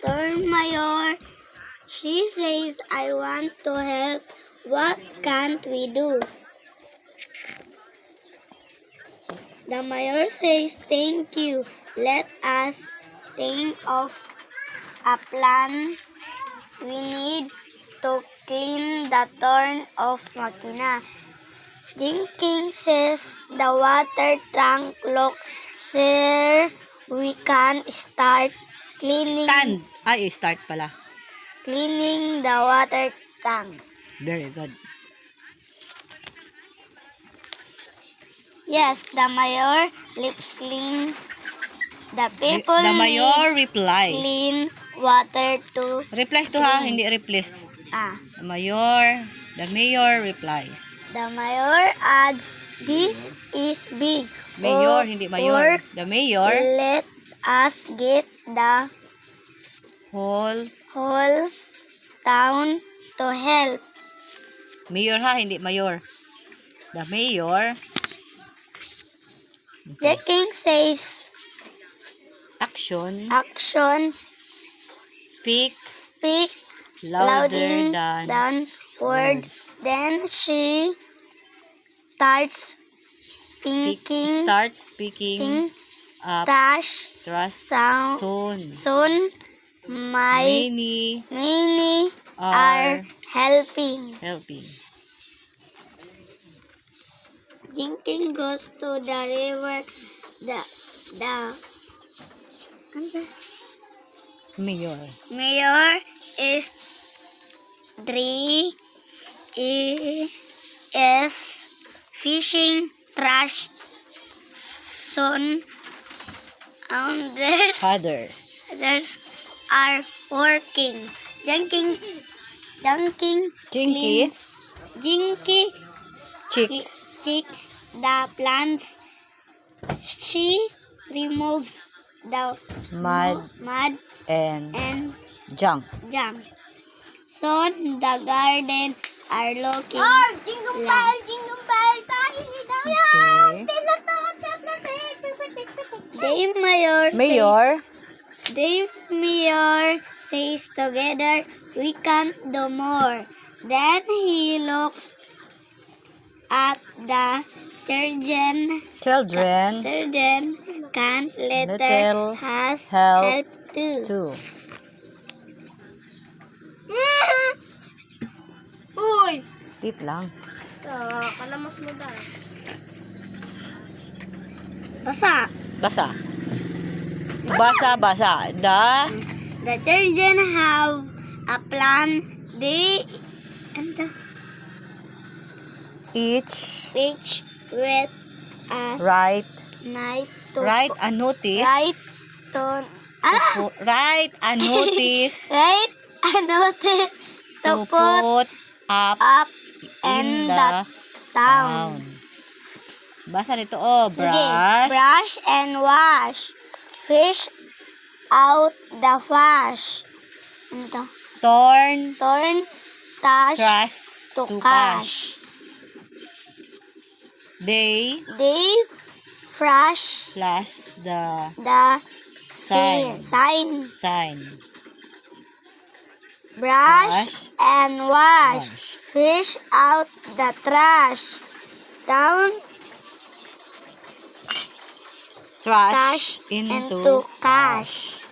Mayor. She says, I want to help. What can't we do? The mayor says, thank you. Let us think of a plan. We need to clean the torn of Makina. Jinking says, the water tank, look, sir, we can start cleaning. Start pala. Cleaning the water tank. Very good. Yes, the mayor lip-sync. The people The mayor need replies. clean water to Replies to ha, hindi replace. The mayor replies. The mayor adds, this is big. Mayor, hindi mayor. Work. The mayor. Let us get the Whole. whole town to help. Mayor ha, hindi mayor. The mayor. The king says, Action. Speak Speak louder than words. Then she starts speaking up. Trust soon. Soon, many are helping. Jinking goes to the river. Mayor is fishing trash. Soon, Others. others are working. Jinky Chicks. the plants. She removes the Mud and and junk. junk. Soon the garden are looking. Okay. The mayor says together, we can't do more. Then he looks at the children. Can't Little has help too. too. Uy! Tit lang. Kalamas mo daw. Basa. Basa. The children have a plan. They Each with a write night to a notice. Write a notice to to put put up in the town. Basa nito Brush and wash. Fish out the trash. Turn Trash to cash. They flash the the sign. Brush and wash. Fish out the trash. Down Trash into cash.